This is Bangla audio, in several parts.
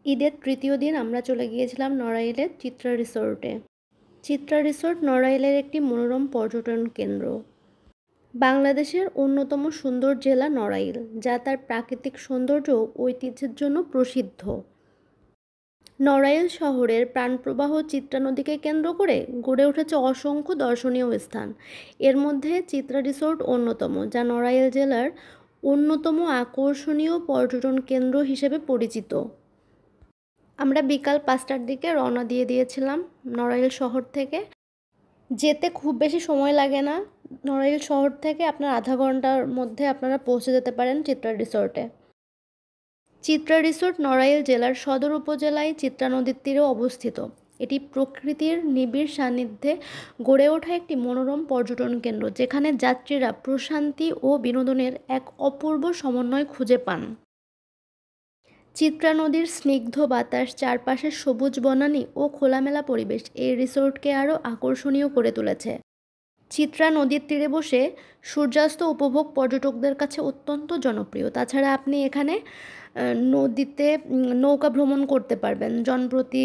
ঈদের তৃতীয় দিন আমরা চলে গিয়েছিলাম নড়াইলের চিত্রা রিসোর্টে। চিত্রা রিসোর্ট নড়াইলের একটি মনোরম পর্যটন কেন্দ্র। বাংলাদেশের অন্যতম সুন্দর জেলা নড়াইল, যা তার প্রাকৃতিক সৌন্দর্য ও ঐতিহ্যের জন্য প্রসিদ্ধ। নড়াইল শহরের প্রাণপ্রবাহ চিত্রা নদীকে কেন্দ্র করে গড়ে উঠেছে অসংখ্য দর্শনীয় স্থান। এর মধ্যে চিত্রা রিসোর্ট অন্যতম, যা নড়াইল জেলার অন্যতম আকর্ষণীয় পর্যটন কেন্দ্র হিসেবে পরিচিত। আমরা বিকাল 5টার দিকে রওনা দিয়েছিলাম নড়াইল শহর থেকে। যেতে খুব বেশি সময় লাগে না। নড়াইল শহর থেকে আপনার আধা ঘন্টার মধ্যে আপনারা পৌঁছে যেতে পারেন চিত্রা রিসোর্টে। চিত্রা রিসোর্ট নড়াইল জেলার সদর উপজেলায় চিত্রা নদীর তীরে অবস্থিত। এটি প্রকৃতির নিবিড় সান্নিধ্যে গড়ে ওঠা একটি মনোরম পর্যটন কেন্দ্র, যেখানে যাত্রীরা প্রশান্তি ও বিনোদনের এক অপূর্ব সমন্বয় খুঁজে পান। চিত্রা নদীর স্নিগ্ধ বাতাস, চারপাশের সবুজ বনানী ও খোলামেলা পরিবেশ এই রিসোর্টকে আরও আকর্ষণীয় করে তুলেছে। চিত্রা নদীর তীরে বসে সূর্যাস্ত উপভোগ পর্যটকদের কাছে অত্যন্ত জনপ্রিয়। তাছাড়া আপনি এখানে নদীতে নৌকা ভ্রমণ করতে পারবেন জনপ্রতি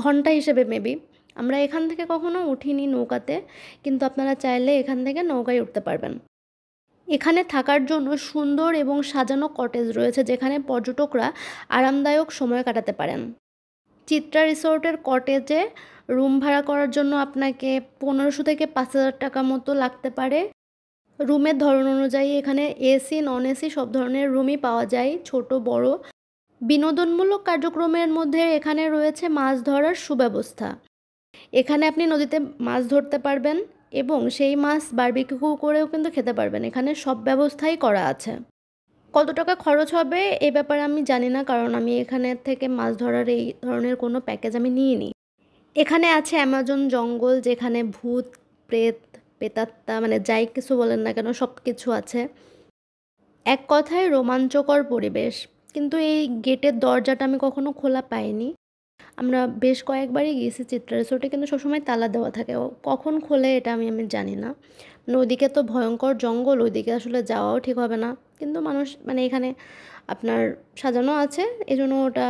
ঘন্টা হিসেবে মেবি। আমরা এখান থেকে কখনো উঠিনি নৌকাতে, কিন্তু আপনারা চাইলে এখান থেকে নৌকায় উঠতে পারবেন। এখানে থাকার জন্য সুন্দর এবং সাজানো কটেজ রয়েছে, যেখানে পর্যটকরা আরামদায়ক সময় কাটাতে পারেন। চিত্রা রিসোর্টের কটেজে রুম ভাড়া করার জন্য আপনাকে 1500 থেকে 5000 টাকা মতো লাগতে পারে। রুমের ধরন অনুযায়ী এখানে এসি, নন এসি সব ধরনের রুমই পাওয়া যায়, ছোট বড়। বিনোদনমূলক কার্যক্রমের মধ্যে এখানে রয়েছে মাছ ধরার সুব্যবস্থা। এখানে আপনি নদীতে মাছ ধরতে পারবেন এবং সেই মাছ বারবিকিউ করেও কিন্তু খেতে পারবেন। এখানে সব ব্যবস্থাই করা আছে। কত টাকা খরচ হবে এই ব্যাপারে আমি জানি না, কারণ আমি এখানে থেকে মাছ ধরার এই ধরনের কোনো প্যাকেজ আমি নিইনি। এখানে আছে অ্যামাজন জঙ্গল, যেখানে ভূত, প্রেত, প্রেতাত্মা যাই কিছু বলেন না কেন সব কিছু আছে। এক কথায় রোমাঞ্চকর পরিবেশ। কিন্তু এই গেটের দরজাটা আমি কখনো খোলা পাইনি। আমরা বেশ কয়েকবারই গিয়েছি চিত্রা রিসোর্টে, কিন্তু সবসময় তালা দেওয়া থাকে। কখন খোলে এটা আমি জানি না। ওইদিকে তো ভয়ঙ্কর জঙ্গল, ওইদিকে আসলে যাওয়াও ঠিক হবে না। কিন্তু মানুষ এখানে আপনার সাজানো আছে, এজন্য ওটা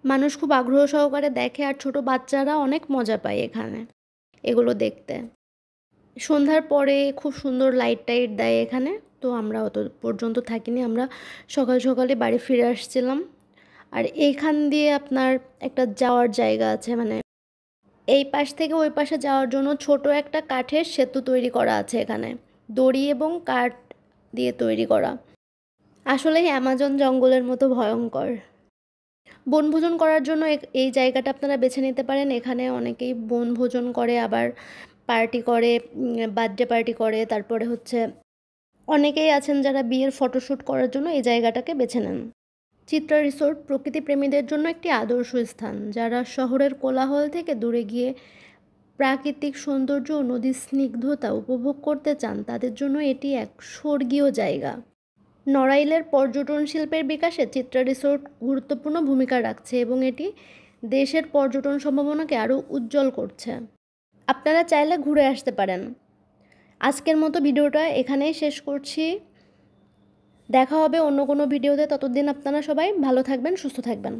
মানুষ খুব আগ্রহ সহকারে দেখে, আর ছোট বাচ্চারা অনেক মজা পায় এখানে এগুলো দেখতে। সন্ধ্যার পরে খুব সুন্দর লাইট টাইট দেয় এখানে, তো আমরা অত পর্যন্ত থাকিনি। আমরা সকাল সকালে বাড়ি ফিরে আসছিলাম। আর এইখান দিয়ে আপনার একটা যাওয়ার জায়গা আছে, এই পাশ থেকে ওই পাশে যাওয়ার জন্য ছোট একটা কাঠের সেতু তৈরি করা আছে এখানে, দড়ি এবং কাঠ দিয়ে তৈরি করা। আসলেই অ্যামাজন জঙ্গলের মতো ভয়ঙ্কর। বনভোজন করার জন্য এই জায়গাটা আপনারা বেছে নিতে পারেন। এখানে অনেকেই বনভোজন করে, আবার পার্টি করে, বার্থডে পার্টি করে। তারপরে অনেকেই আছেন যারা বিয়ের ফটোশ্যুট করার জন্য এই জায়গাটাকে বেছে নেন। চিত্রা রিসোর্ট প্রকৃতিপ্রেমীদের জন্য একটি আদর্শ স্থান। যারা শহরের কোলাহল থেকে দূরে গিয়ে প্রাকৃতিক সৌন্দর্য ও নদীর স্নিগ্ধতা উপভোগ করতে চান, তাদের জন্য এটি এক স্বর্গীয় জায়গা। নড়াইলের পর্যটন শিল্পের বিকাশে চিত্রা রিসোর্ট গুরুত্বপূর্ণ ভূমিকা রাখছে এবং এটি দেশের পর্যটন সম্ভাবনাকে আরও উজ্জ্বল করছে। আপনারা চাইলে ঘুরে আসতে পারেন। আজকের মতো ভিডিওটা এখানেই শেষ করছি। দেখা হবে অন্য কোনো ভিডিওতে। ততদিন আপনারা সবাই ভালো থাকবেন, সুস্থ থাকবেন।